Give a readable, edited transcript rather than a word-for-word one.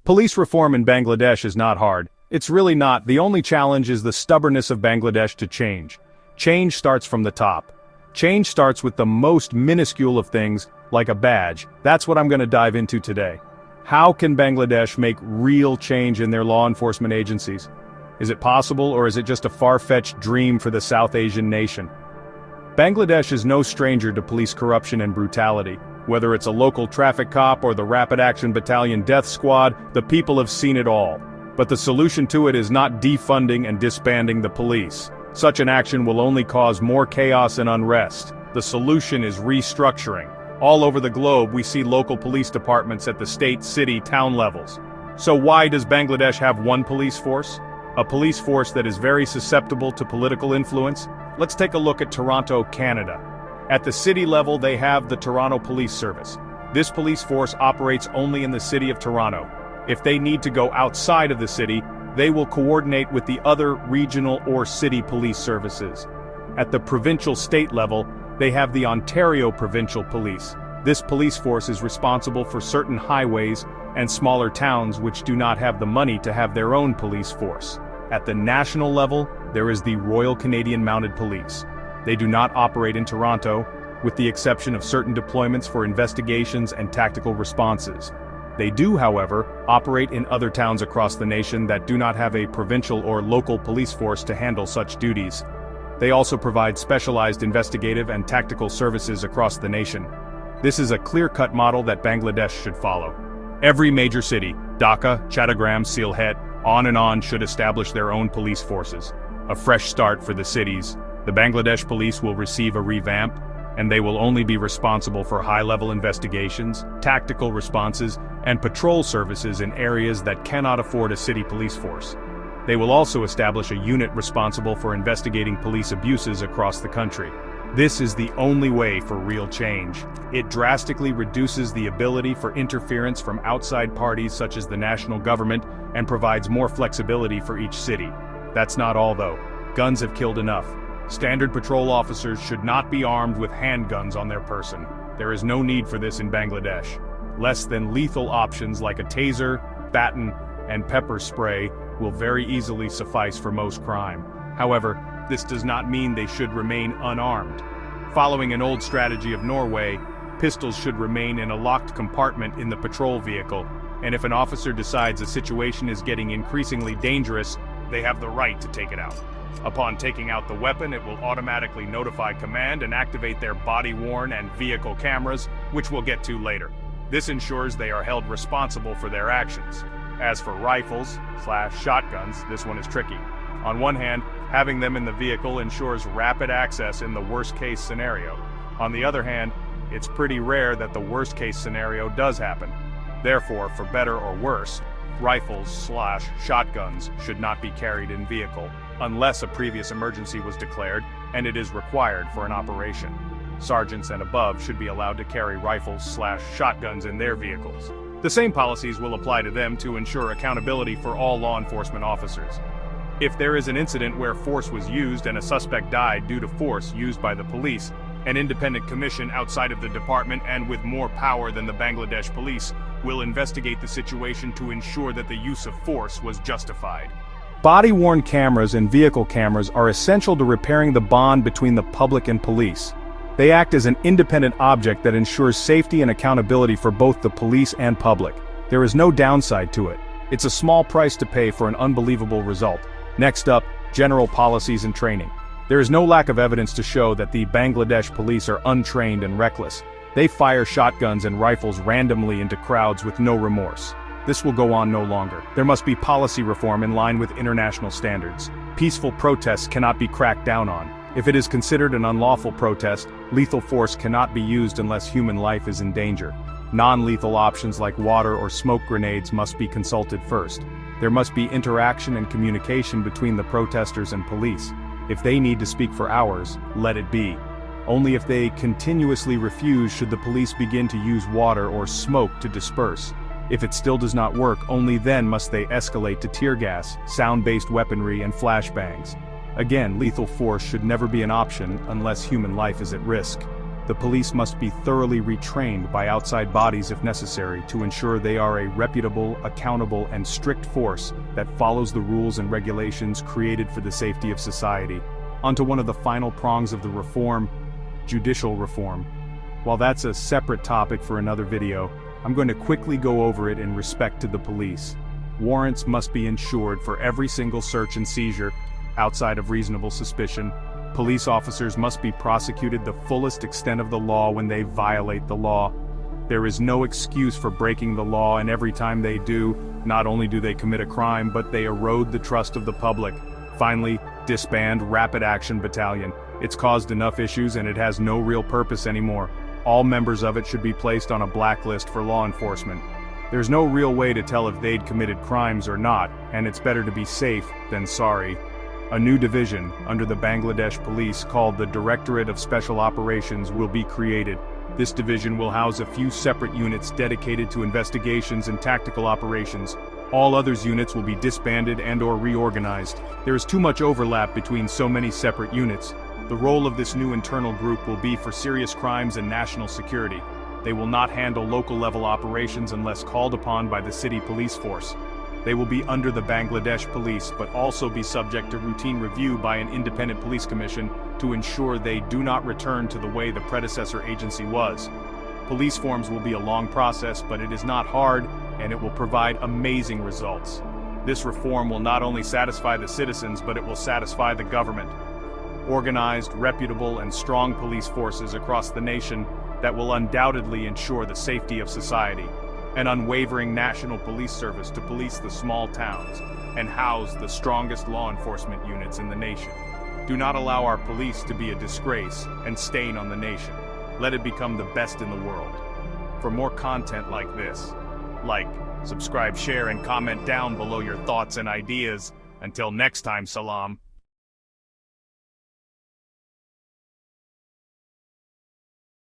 Police reform in Bangladesh is not hard. It's really not. The only challenge is the stubbornness of Bangladesh to change. Change starts from the top. Change starts with the most minuscule of things, like a badge. That's what I'm going to dive into today. How can Bangladesh make real change in their law enforcement agencies? Is it possible, or is it just a far-fetched dream for the South Asian nation? Bangladesh is no stranger to police corruption and brutality. Whether it's a local traffic cop or the Rapid Action Battalion Death Squad, the people have seen it all. But the solution to it is not defunding and disbanding the police. Such an action will only cause more chaos and unrest. The solution is restructuring. All over the globe we see local police departments at the state, city, town levels. So why does Bangladesh have one police force? A police force that is very susceptible to political influence? Let's take a look at Toronto, Canada. At the city level they have the Toronto Police Service. This police force operates only in the city of Toronto. If they need to go outside of the city, they will coordinate with the other regional or city police services. At the provincial state level, they have the Ontario Provincial Police. This police force is responsible for certain highways and smaller towns which do not have the money to have their own police force. At the national level, there is the Royal Canadian Mounted Police. They do not operate in Toronto, with the exception of certain deployments for investigations and tactical responses. They do, however, operate in other towns across the nation that do not have a provincial or local police force to handle such duties. They also provide specialized investigative and tactical services across the nation. This is a clear-cut model that Bangladesh should follow. Every major city, Dhaka, Chattogram, Sylhet, on and on, should establish their own police forces. A fresh start for the cities. The Bangladesh police will receive a revamp, and they will only be responsible for high-level investigations, tactical responses, and patrol services in areas that cannot afford a city police force. They will also establish a unit responsible for investigating police abuses across the country. This is the only way for real change. It drastically reduces the ability for interference from outside parties such as the national government and provides more flexibility for each city. That's not all though. Guns have killed enough. Standard patrol officers should not be armed with handguns on their person. There is no need for this in Bangladesh. Less than lethal options like a taser, baton, and pepper spray will very easily suffice for most crime. However, this does not mean they should remain unarmed. Following an old strategy of Norway, pistols should remain in a locked compartment in the patrol vehicle, and if an officer decides a situation is getting increasingly dangerous, they have the right to take it out. Upon taking out the weapon, it will automatically notify command and activate their body-worn and vehicle cameras, which we'll get to later. This ensures they are held responsible for their actions. As for rifles/shotguns, this one is tricky. On one hand, having them in the vehicle ensures rapid access in the worst-case scenario. On the other hand, it's pretty rare that the worst-case scenario does happen. Therefore, for better or worse, rifles/shotguns should not be carried in vehicle, unless a previous emergency was declared and it is required for an operation. Sergeants and above should be allowed to carry rifles/shotguns in their vehicles. The same policies will apply to them to ensure accountability for all law enforcement officers. If there is an incident where force was used and a suspect died due to force used by the police, an independent commission outside of the department and with more power than the Bangladesh police will investigate the situation to ensure that the use of force was justified. Body-worn cameras and vehicle cameras are essential to repairing the bond between the public and police. They act as an independent object that ensures safety and accountability for both the police and public. There is no downside to it. It's a small price to pay for an unbelievable result. Next up, general policies and training. There is no lack of evidence to show that the Bangladesh police are untrained and reckless. They fire shotguns and rifles randomly into crowds with no remorse. This will go on no longer. There must be policy reform in line with international standards. Peaceful protests cannot be cracked down on. If it is considered an unlawful protest, lethal force cannot be used unless human life is in danger. Non-lethal options like water or smoke grenades must be consulted first. There must be interaction and communication between the protesters and police. If they need to speak for hours, let it be. Only if they continuously refuse should the police begin to use water or smoke to disperse. If it still does not work, only then must they escalate to tear gas, sound-based weaponry, and flashbangs. Again, lethal force should never be an option unless human life is at risk. The police must be thoroughly retrained by outside bodies if necessary to ensure they are a reputable, accountable, and strict force that follows the rules and regulations created for the safety of society. Onto one of the final prongs of the reform, judicial reform. While that's a separate topic for another video, I'm going to quickly go over it in respect to the police. Warrants must be ensured for every single search and seizure, outside of reasonable suspicion. Police officers must be prosecuted the fullest extent of the law when they violate the law. There is no excuse for breaking the law, and every time they do, not only do they commit a crime, but they erode the trust of the public. Finally, disband Rapid Action Battalion. It's caused enough issues and it has no real purpose anymore. All members of it should be placed on a blacklist for law enforcement. There's no real way to tell if they'd committed crimes or not, and it's better to be safe than sorry. A new division, under the Bangladesh Police called the Directorate of Special Operations, will be created. This division will house a few separate units dedicated to investigations and tactical operations. All others units will be disbanded and/or reorganized. There is too much overlap between so many separate units. The role of this new internal group will be for serious crimes and national security. They will not handle local-level operations unless called upon by the city police force. They will be under the Bangladesh Police, but also be subject to routine review by an independent police commission to ensure they do not return to the way the predecessor agency was. Police forms will be a long process, but it is not hard, and it will provide amazing results. This reform will not only satisfy the citizens, but it will satisfy the government. Organized, reputable, and strong police forces across the nation that will undoubtedly ensure the safety of society. An unwavering national police service to police the small towns and house the strongest law enforcement units in the nation. Do not allow our police to be a disgrace and stain on the nation. Let it become the best in the world. For more content like this, like, subscribe, share, and comment down below your thoughts and ideas. Until next time, salam.